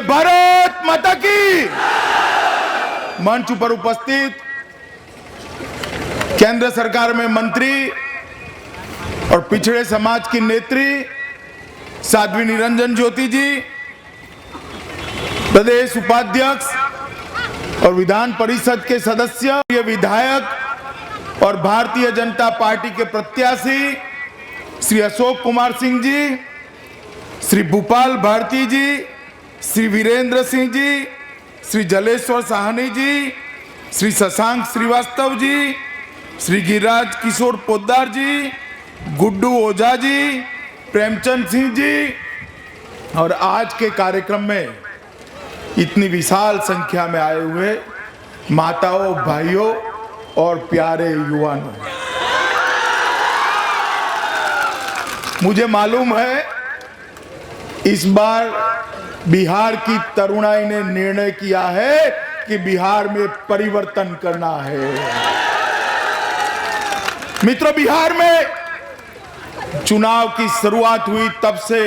भारत माता की। मंच पर उपस्थित केंद्र सरकार में मंत्री और पिछड़े समाज की नेत्री साध्वी निरंजन ज्योति जी, प्रदेश उपाध्यक्ष और विधान परिषद के सदस्य, ये विधायक और भारतीय जनता पार्टी के प्रत्याशी श्री अशोक कुमार सिंह जी, श्री भूपाल भारती जी, श्री वीरेंद्र सिंह जी, श्री जलेश्वर साहनी जी, श्री शशांक श्रीवास्तव जी, श्री गिरिराज किशोर पोद्दार जी, गुड्डू ओझा जी, प्रेमचंद सिंह जी, और आज के कार्यक्रम में इतनी विशाल संख्या में आए हुए माताओं, भाइयों और प्यारे युवाओं, मुझे मालूम है इस बार बिहार की तरुणाई ने निर्णय किया है कि बिहार में परिवर्तन करना है। मित्रों, बिहार में चुनाव की शुरुआत हुई तब से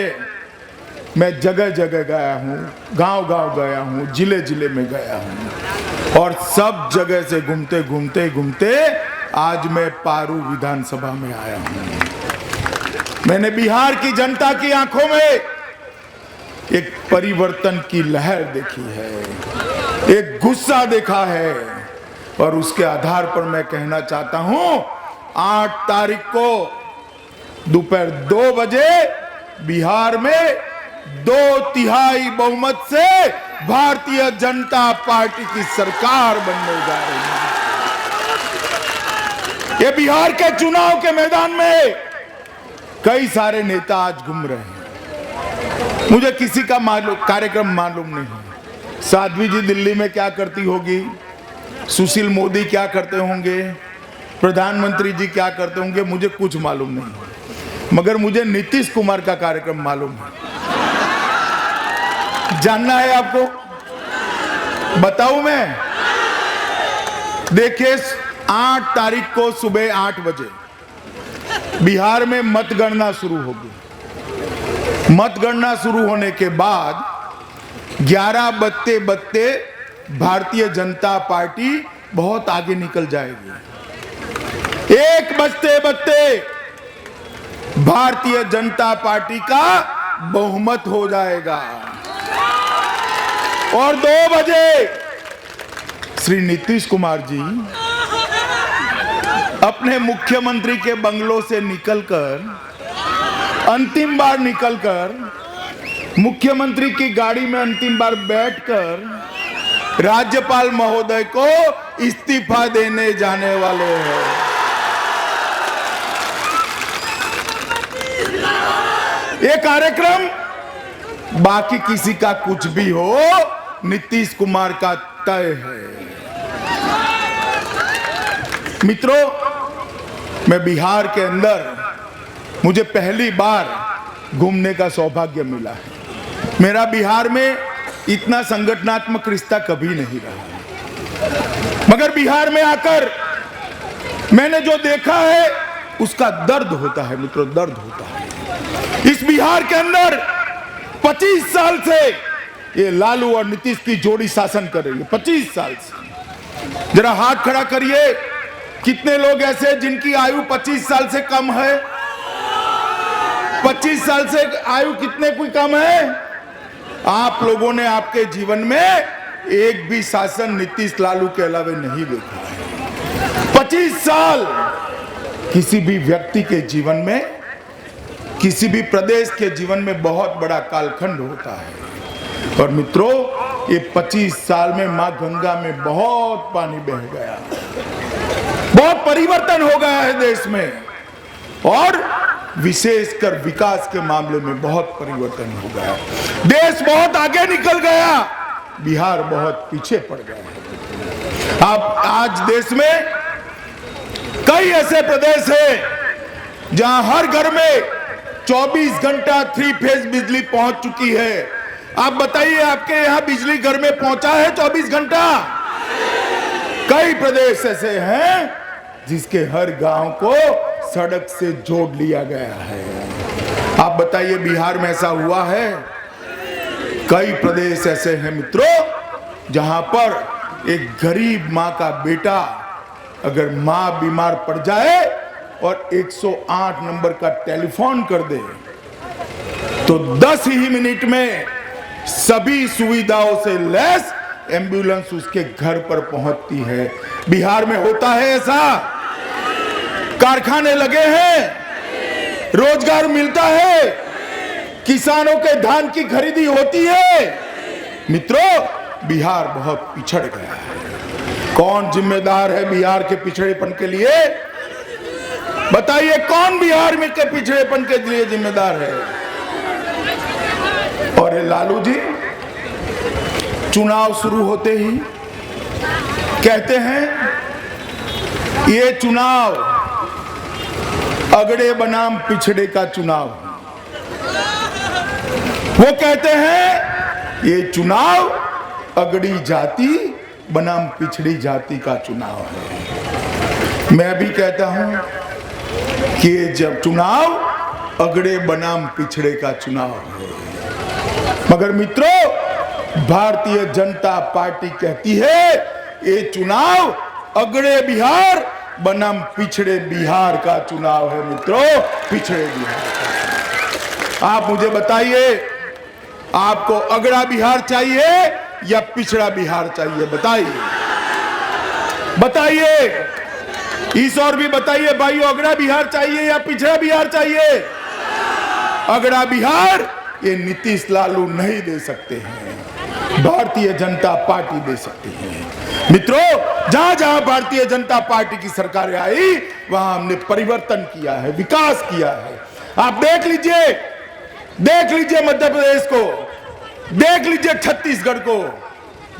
मैं जगह जगह गया हूं, गांव गांव गया हूं, जिले जिले में गया हूं और सब जगह से घूमते घूमते घूमते आज मैं पारू विधानसभा में आया हूं। मैंने बिहार की जनता की आंखों में एक परिवर्तन की लहर देखी है, एक गुस्सा देखा है और उसके आधार पर मैं कहना चाहता हूं 8 तारीख को दोपहर 2 बजे बिहार में 2/3 बहुमत से भारतीय जनता पार्टी की सरकार बनने जा रही है। ये बिहार के चुनाव के मैदान में कई सारे नेता आज घूम रहे हैं। मुझे किसी का कार्यक्रम मालूम नहीं है। साध्वी जी दिल्ली में क्या करती होगी, सुशील मोदी क्या करते होंगे, प्रधानमंत्री जी क्या करते होंगे, मुझे कुछ मालूम नहीं है। मगर मुझे नीतीश कुमार का कार्यक्रम मालूम है। जानना है आपको? बताऊं मैं? देखिए, 8 तारीख को सुबह 8 बजे बिहार में मतगणना शुरू होगी। मतगणना शुरू होने के बाद 11 बजते बजते भारतीय जनता पार्टी बहुत आगे निकल जाएगी। 1 बजते बजते भारतीय जनता पार्टी का बहुमत हो जाएगा और 2 बजे श्री नीतीश कुमार जी अपने मुख्यमंत्री के बंगलों से निकलकर अंतिम बार मुख्यमंत्री की गाड़ी में अंतिम बार बैठकर राज्यपाल महोदय को इस्तीफा देने जाने वाले हैं। ये कार्यक्रम बाकी किसी का कुछ भी हो, नीतीश कुमार का तय है। मित्रों, मैं बिहार के अंदर मुझे पहली बार घूमने का सौभाग्य मिला है। मेरा बिहार में इतना संगठनात्मक रिश्ता कभी नहीं रहा, मगर बिहार में आकर मैंने जो देखा है उसका दर्द होता है। मित्रों, दर्द होता है। इस बिहार के अंदर 25 साल से ये लालू और नीतीश की जोड़ी शासन कर रही है। 25 साल से। जरा हाथ खड़ा करिए, कितने लोग ऐसे जिनकी आयु 25 साल से कम है? 25 साल से आयु कितने कोई कम है? आप लोगों ने आपके जीवन में एक भी शासन नीतीश लालू के अलावा नहीं देखा है। 25 साल किसी भी व्यक्ति के जीवन में, किसी भी प्रदेश के जीवन में बहुत बड़ा कालखंड होता है। और मित्रों, ये 25 साल में मां गंगा में बहुत पानी बह गया, बहुत परिवर्तन हो गया है देश में और विशेषकर विकास के मामले में बहुत परिवर्तन हो गया। देश बहुत आगे निकल गया, बिहार बहुत पीछे पड़ गया। अब आज देश में कई ऐसे प्रदेश हैं जहां हर घर में 24 घंटा 3 फेज बिजली पहुंच चुकी है। आप बताइए, आपके यहां बिजली घर में पहुंचा है 24 घंटा? कई प्रदेश ऐसे हैं जिसके हर गांव को सड़क से जोड़ लिया गया है। आप बताइए, बिहार में ऐसा हुआ है? कई प्रदेश ऐसे हैं मित्रों जहां पर एक गरीब मां का बेटा अगर मां बीमार पड़ जाए और 108 नंबर का टेलीफोन कर दे तो 10 ही मिनट में सभी सुविधाओं से लैस एम्बुलेंस उसके घर पर पहुंचती है। बिहार में होता है ऐसा? कारखाने लगे हैं, रोजगार मिलता है, किसानों के धान की खरीदी होती है। मित्रों, बिहार बहुत पिछड़ गया है। कौन जिम्मेदार है बिहार के पिछड़ेपन के लिए? बताइए, कौन बिहार में के पिछड़ेपन के लिए जिम्मेदार है? और लालू जी चुनाव शुरू होते ही कहते हैं ये चुनाव अगड़े बनाम पिछड़े का चुनाव। वो कहते हैं ये चुनाव अगड़ी जाति बनाम पिछड़ी जाति का चुनाव है। मैं भी कहता हूं कि जब चुनाव अगड़े बनाम पिछड़े का चुनाव है, मगर मित्रों भारतीय जनता पार्टी कहती है ये चुनाव अगड़े बिहार बनाम पिछड़े बिहार का चुनाव है। मित्रों, पिछड़े बिहार। आप मुझे बताइए, आपको अगड़ा बिहार चाहिए या पिछड़ा बिहार चाहिए? बताइए इस और भी बताइए भाइयों, अगड़ा बिहार चाहिए या पिछड़ा बिहार चाहिए? अगड़ा बिहार ये नीतीश लालू नहीं दे सकते हैं, भारतीय जनता पार्टी दे सकती है। मित्रों, जहां जहां भारतीय जनता पार्टी की सरकार आई वहां हमने परिवर्तन किया है, विकास किया है। आप देख लीजिए मध्य प्रदेश को, देख लीजिए छत्तीसगढ़ को।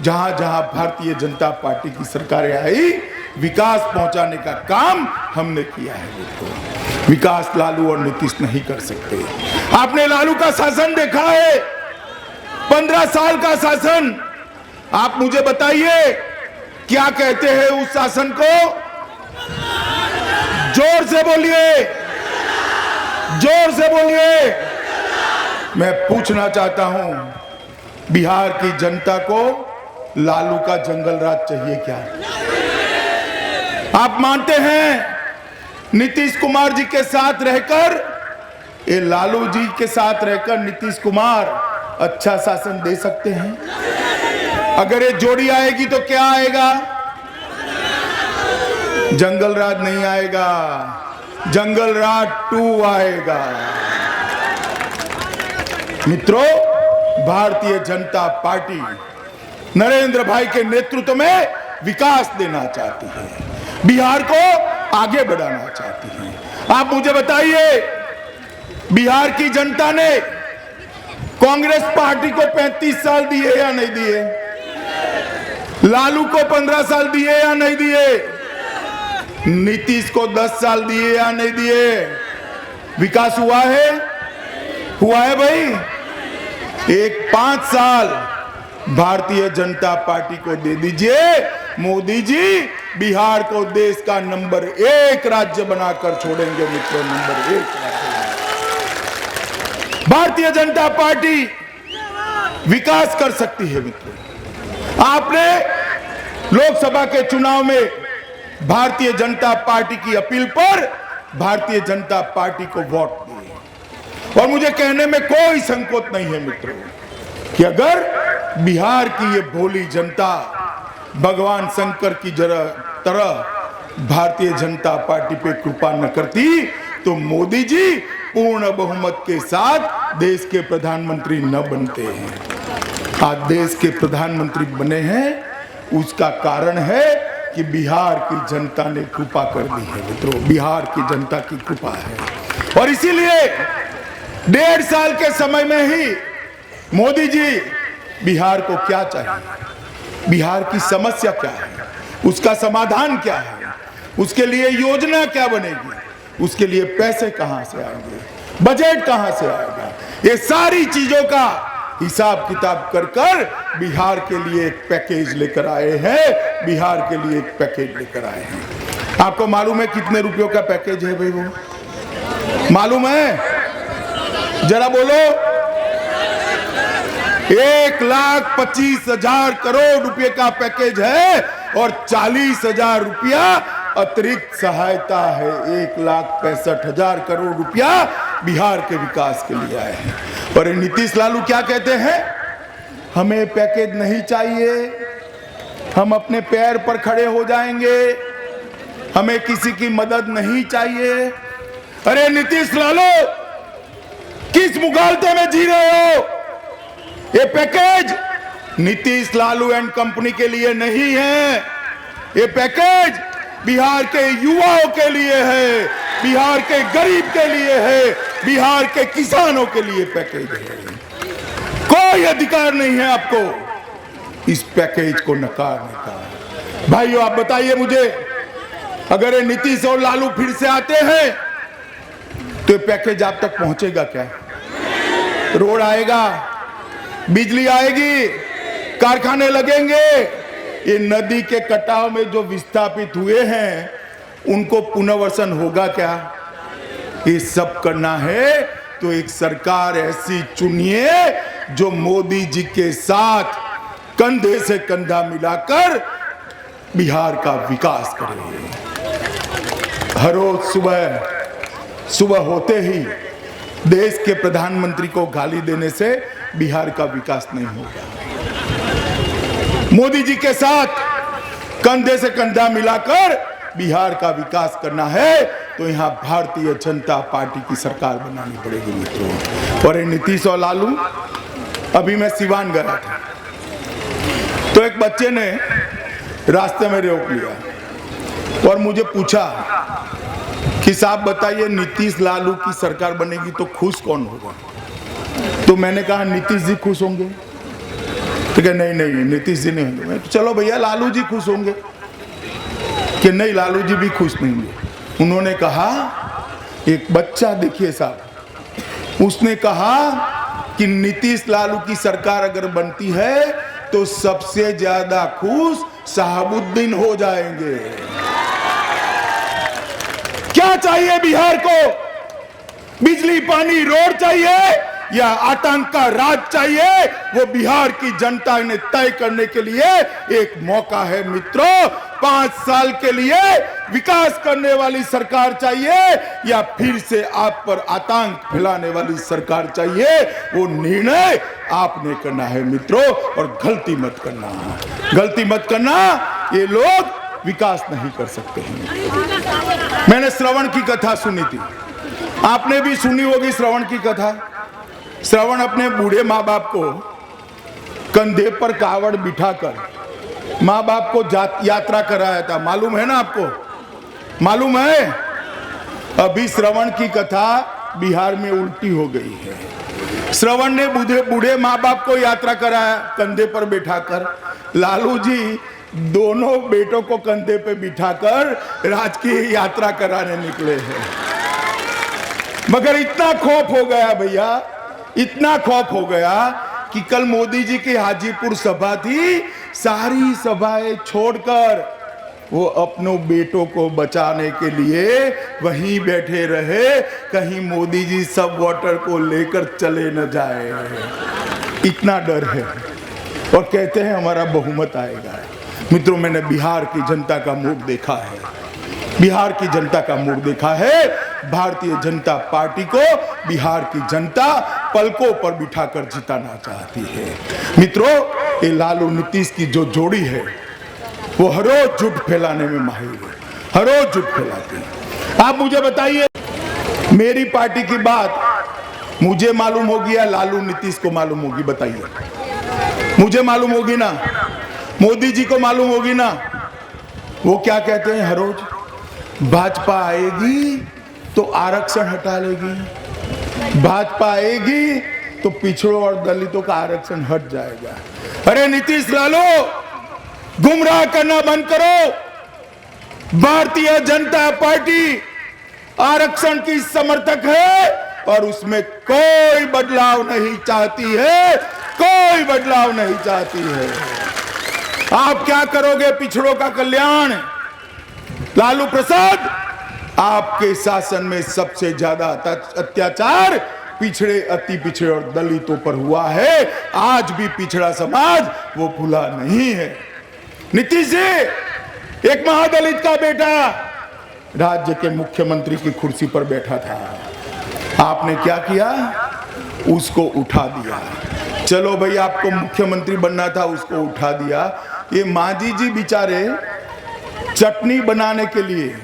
जहां जहां भारतीय जनता पार्टी की सरकार आई विकास पहुंचाने का काम हमने किया है। मित्रों, विकास लालू और नीतीश नहीं कर सकते। आपने लालू का शासन देखा है, 15 साल का शासन। आप मुझे बताइए क्या कहते हैं उस शासन को? जोर से बोलिए, जोर से बोलिए। मैं पूछना चाहता हूं बिहार की जनता को लालू का जंगल राज चाहिए क्या? आप मानते हैं नीतीश कुमार जी के साथ रहकर, ये लालू जी के साथ रहकर नीतीश कुमार अच्छा शासन दे सकते हैं? अगर ये जोड़ी आएगी तो क्या आएगा? जंगल राज नहीं आएगा, जंगल राज 2 आएगा। मित्रों, भारतीय जनता पार्टी नरेंद्र भाई के नेतृत्व में विकास देना चाहती है, बिहार को आगे बढ़ाना चाहती है। आप मुझे बताइए, बिहार की जनता ने कांग्रेस पार्टी को 35 साल दिए या नहीं दिए? लालू को 15 साल दिए या नहीं दिए? नीतीश को 10 साल दिए या नहीं दिए? विकास हुआ है? हुआ है भाई? एक 5 साल भारतीय जनता पार्टी को दे दीजिए। मोदी जी बिहार को देश का नंबर 1 राज्य बनाकर छोड़ेंगे। मित्रों, नंबर 1 राज्य। भारतीय जनता पार्टी विकास कर सकती है। मित्रों, आपने लोकसभा के चुनाव में भारतीय जनता पार्टी की अपील पर भारतीय जनता पार्टी को वोट दिए, और मुझे कहने में कोई संकोच नहीं है मित्रों कि अगर बिहार की ये भोली जनता भगवान शंकर की तरह भारतीय जनता पार्टी पे कृपा न करती तो मोदी जी पूर्ण बहुमत के साथ देश के प्रधानमंत्री न बनते हैं। आज देश के प्रधानमंत्री बने हैं, उसका कारण है कि बिहार की जनता ने कृपा कर दी है। मित्रों, बिहार की जनता की कृपा है, और इसीलिए 1.5 साल के समय में ही मोदी जी बिहार को क्या चाहिए, बिहार की समस्या क्या है, उसका समाधान क्या है, उसके लिए योजना क्या बनेगी, उसके लिए पैसे कहां से आएंगे, बजट कहां से आएगा, ये सारी चीजों का हिसाब किताब कर कर बिहार के लिए एक पैकेज लेकर आए हैं। बिहार के लिए एक पैकेज लेकर आए हैं। आपको मालूम है कितने रुपयों का पैकेज है भाई? वो मालूम है? जरा बोलो। 1,25,000 करोड़ रुपए का पैकेज है और 40,000 रुपया अतिरिक्त सहायता है। 1,65,000 करोड़ रुपया बिहार के विकास के लिए आए हैं। और नीतीश लालू क्या कहते हैं? हमें पैकेज नहीं चाहिए, हम अपने पैर पर खड़े हो जाएंगे, हमें किसी की मदद नहीं चाहिए। अरे नीतीश लालू, किस मुगालते में जी रहे हो? ये package Nitish Lalu and company के लिए नहीं है, ये पैकेज बिहार के युवाओं के लिए है, बिहार के गरीब के लिए है, बिहार के किसानों के लिए पैकेज है। कोई अधिकार नहीं है आपको इस पैकेज को नकारने का। भाइयों, आप बताइए मुझे, अगर ये नीतीश और लालू फिर से आते हैं तो ये पैकेज आप तक पहुंचेगा क्या? रोड आएगा, बिजली आएगी, कारखाने लगेंगे, ये नदी के कटाव में जो विस्थापित हुए हैं उनको पुनर्वसन होगा क्या? ये सब करना है तो एक सरकार ऐसी चुनिए जो मोदी जी के साथ कंधे से कंधा मिलाकर बिहार का विकास करे। हर रोज सुबह होते ही देश के प्रधानमंत्री को गाली देने से बिहार का विकास नहीं होगा। मोदी जी के साथ कंधे से कंधा मिलाकर बिहार का विकास करना है तो यहां भारतीय जनता पार्टी की सरकार बनानी पड़ेगी मित्रों। और नीतीश और लालू, अभी मैं सिवान गया था तो एक बच्चे ने रास्ते में रोक लिया और मुझे पूछा कि साहब बताइए, नीतीश लालू की सरकार बनेगी तो खुश कौन होगा? तो मैंने कहा नीतीश जी खुश होंगे। तो क्या नहीं नीतीश जी नहीं होंगे। तो चलो भैया लालू जी खुश होंगे। कि नहीं, लालू जी भी खुश नहीं होंगे। उन्होंने कहा, एक बच्चा देखिए साहब, उसने कहा कि नीतीश लालू की सरकार अगर बनती है तो सबसे ज्यादा खुश शहाबुद्दीन हो जाएंगे। क्या चाहिए बिहार को? बिजली, पानी, रोड चाहिए या आतंक का राज चाहिए? वो बिहार की जनता ने तय करने के लिए एक मौका है मित्रों। 5 साल के लिए विकास करने वाली सरकार चाहिए या फिर से आप पर आतंक फैलाने वाली सरकार चाहिए? वो निर्णय आपने करना है मित्रों। और गलती मत करना, गलती मत करना। ये लोग विकास नहीं कर सकते हैं। मैंने श्रवण की कथा सुनी थी, आपने भी सुनी होगी श्रवण की कथा। श्रवण अपने बूढ़े माँ बाप को कंधे पर कावड़ बिठाकर माँ बाप को यात्रा कराया था। मालूम है ना आपको? मालूम है? अभी श्रवण की कथा बिहार में उल्टी हो गई है। श्रवण ने बूढ़े माँ बाप को यात्रा कराया कंधे पर बिठाकर। लालू जी दोनों बेटों को कंधे पे बिठाकर राजकीय यात्रा कराने निकले हैं। मगर इतना खौफ हो गया भैया, इतना खौफ हो गया कि कल मोदी जी की हाजीपुर सभा थी, सारी सभाएं छोड़कर वो अपनों बेटों को बचाने के लिए वहीं बैठे रहे, कहीं मोदी जी सब वाटर को लेकर चले न जाए। इतना डर है और कहते हैं हमारा बहुमत आएगा। मित्रों, मैंने बिहार की जनता का मुख देखा है, बिहार की जनता का मुख देखा है। भारतीय जनता पार्टी को बिहार की जनता पलकों पर बिठाकर जिताना चाहती है। मित्रों, ये लालू नीतीश की जो जोड़ी है वो हर रोज झूठ फैलाने में माहिर है, हर रोज झूठ फैलाती है। आप मुझे बताइए, मेरी पार्टी की बात मुझे मालूम होगी या लालू नीतीश को मालूम होगी? बताइए। मुझे मालूम होगी ना, मोदी जी को मालूम होगी ना। वो क्या कहते हैं हर रोज? भाजपा आएगी तो आरक्षण हटा लेगी, भाजपा आएगी तो पिछड़ों और दलितों का आरक्षण हट जाएगा। अरे नीतीश लालू, गुमराह करना बंद करो। भारतीय जनता पार्टी आरक्षण की समर्थक है और उसमें कोई बदलाव नहीं चाहती है, कोई बदलाव नहीं चाहती है। आप क्या करोगे पिछड़ों का कल्याण? लालू प्रसाद, आपके शासन में सबसे ज्यादा अत्याचार पिछड़े, अति पिछड़े और दलितों पर हुआ है, आज भी पिछड़ा समाज वो भूला नहीं है। नीतीश जी, एक महादलित का बेटा राज्य के मुख्यमंत्री की कुर्सी पर बैठा था, आपने क्या किया? उसको उठा दिया। चलो भाई, आपको मुख्यमंत्री बनना था, उसको उठा दिया। ये मांझी जी बेचारे चटनी बनाने के लिए,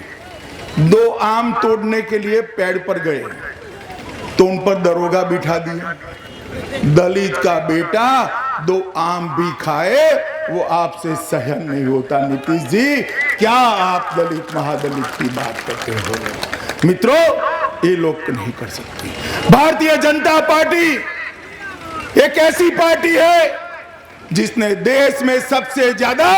2 आम तोड़ने के लिए पेड़ पर गए तो उन पर दरोगा बिठा दिया। दलित का बेटा 2 आम भी खाए, वो आपसे सहन नहीं होता। नीतीश जी, क्या आप दलित महादलित की बात करते हो? मित्रों, ये लोग नहीं कर सकते। भारतीय जनता पार्टी एक ऐसी पार्टी है जिसने देश में सबसे ज्यादा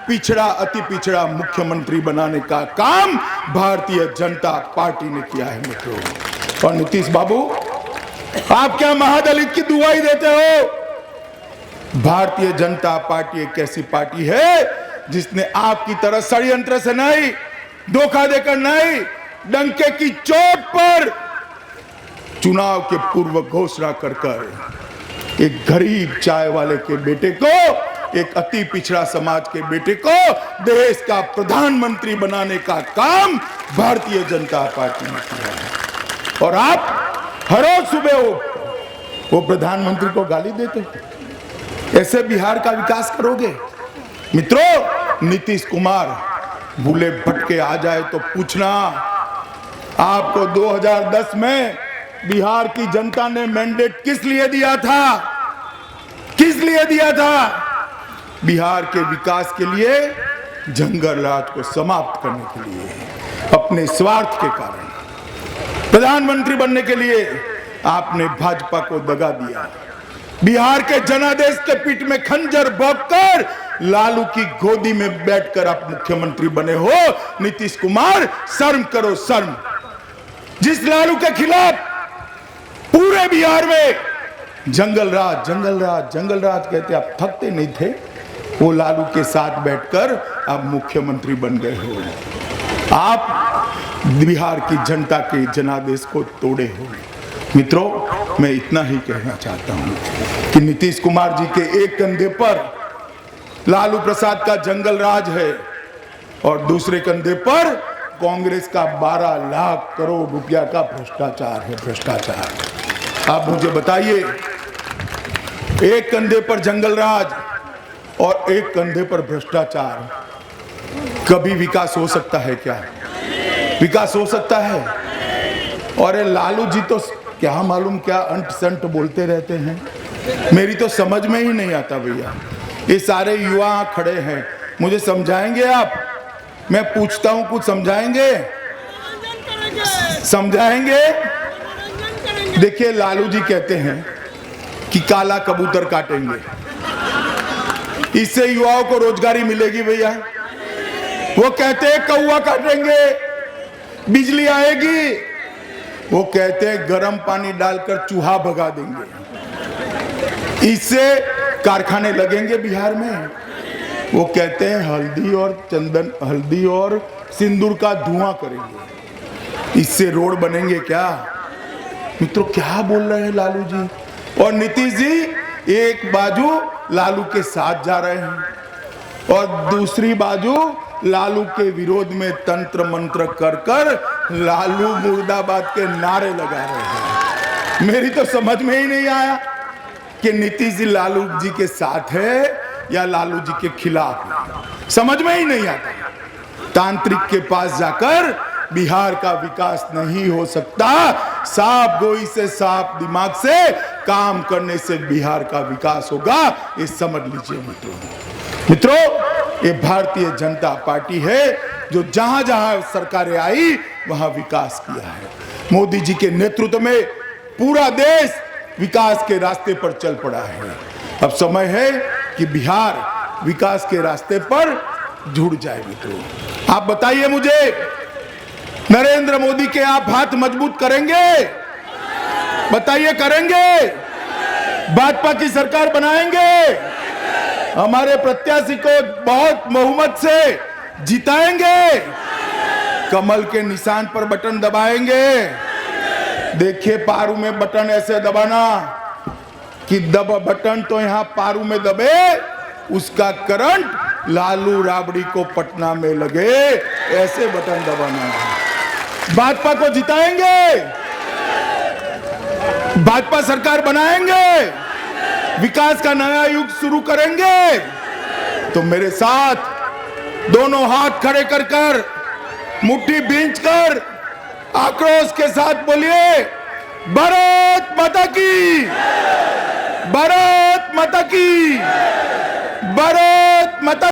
पिछड़ा, अति पिछड़ा मुख्यमंत्री बनाने का काम भारतीय जनता पार्टी ने किया है मित्रों। और नीतीश बाबू, आप क्या महादलित की दुआई देते हो? भारतीय जनता पार्टी एक ऐसी पार्टी है जिसने आपकी तरह षड्यंत्र से नहीं, धोखा देकर नहीं, डंके की चोट पर चुनाव के पूर्व घोषणा कर एक गरीब चाय वाले के बेटे को, एक अति पिछड़ा समाज के बेटे को देश का प्रधानमंत्री बनाने का काम भारतीय जनता पार्टी ने किया है। और आप हर रोज सुबह वो प्रधानमंत्री को गाली देते हो। ऐसे बिहार का विकास करोगे? मित्रों, नीतीश कुमार भूले भटके आ जाए तो पूछना, आपको 2010 में बिहार की जनता ने मैंडेट किस लिए दिया था? किस लिए दिया था? बिहार के विकास के लिए, जंगल राज को समाप्त करने के लिए, अपने स्वार्थ के कारण। प्रधानमंत्री बनने के लिए आपने भाजपा को दगा दिया। बिहार के जनादेश के पीठ में खंजर भोंककर लालू की गोदी में बैठकर आप मुख्यमंत्री बने हो। नीतीश कुमार, शर्म करो, शर्म। जिस लालू के खिलाफ पूरे बिहार में जंगल राज, जंगल राज, जंगल राज कहते आप थकते नहीं थे, वो लालू के साथ बैठकर आप मुख्यमंत्री बन गए हो। आप बिहार की जनता के जनादेश को तोड़े हो। मित्रों, मैं इतना ही कहना चाहता हूं कि नीतीश कुमार जी के एक कंधे पर लालू प्रसाद का जंगल राज है और दूसरे कंधे पर कांग्रेस का 12 लाख करोड़ रुपया का भ्रष्टाचार है। भ्रष्टाचार। आप मुझे बताइए, एक कंधे पर जंगल राज और एक कंधे पर भ्रष्टाचार, कभी विकास हो सकता है क्या? विकास हो सकता है? और ये लालू जी तो क्या मालूम क्या अंट संट बोलते रहते हैं, मेरी तो समझ में ही नहीं आता भैया। ये सारे युवा खड़े हैं, मुझे समझाएंगे आप? मैं पूछता हूं, कुछ समझाएंगे? समझाएंगे? देखिए, लालू जी कहते हैं कि काला कबूतर काटेंगे, इससे युवाओं को रोजगारी मिलेगी भैया। वो कहते हैं कौवा काटेंगे, बिजली आएगी। वो कहते हैं गर्म पानी डालकर चूहा भगा देंगे, इससे कारखाने लगेंगे बिहार में। वो कहते हैं हल्दी और चंदन, हल्दी और सिंदूर का धुआं करेंगे, इससे रोड बनेंगे क्या? मित्रों, क्या बोल रहे हैं लालू जी? और नीतीश जी एक बाजू लालू के साथ जा रहे हैं और दूसरी बाजू लालू के विरोध में तंत्र मंत्र कर कर लालू मुर्दाबाद के नारे लगा रहे हैं। मेरी तो समझ में ही नहीं आया कि नीतीश जी लालू जी के साथ है या लालू जी के खिलाफ है, समझ में ही नहीं आता। तांत्रिक के पास जाकर बिहार का विकास नहीं हो सकता। साफ गोई से, साफ दिमाग से काम करने से बिहार का विकास होगा, ये समझ लीजिए मित्रों। मित्रों, ये भारतीय जनता पार्टी है जो जहां जहां सरकारें आई वहां विकास किया है। मोदी जी के नेतृत्व में पूरा देश विकास के रास्ते पर चल पड़ा है। अब समय है कि बिहार विकास के रास्ते पर जुड़ जाए। मित्रों, आप बताइए मुझे, नरेंद्र मोदी के आप हाथ मजबूत करेंगे? बताइए, करेंगे? भाजपा की सरकार बनाएंगे? हमारे प्रत्याशी को बहुत बहुमत से जिताएंगे? कमल के निशान पर बटन दबाएंगे? देखिए पारू में बटन ऐसे दबाना कि बटन तो यहां पारू में दबे, उसका करंट लालू राबड़ी को पटना में लगे, ऐसे बटन दबाना है। भाजपा को जिताएंगे, भाजपा सरकार बनाएंगे, विकास का नया युग शुरू करेंगे। तो मेरे साथ दोनों हाथ खड़े कर कर, मुट्ठी भींच कर आक्रोश के साथ बोलिए, भारत माता की, भारत माता की, भारत माता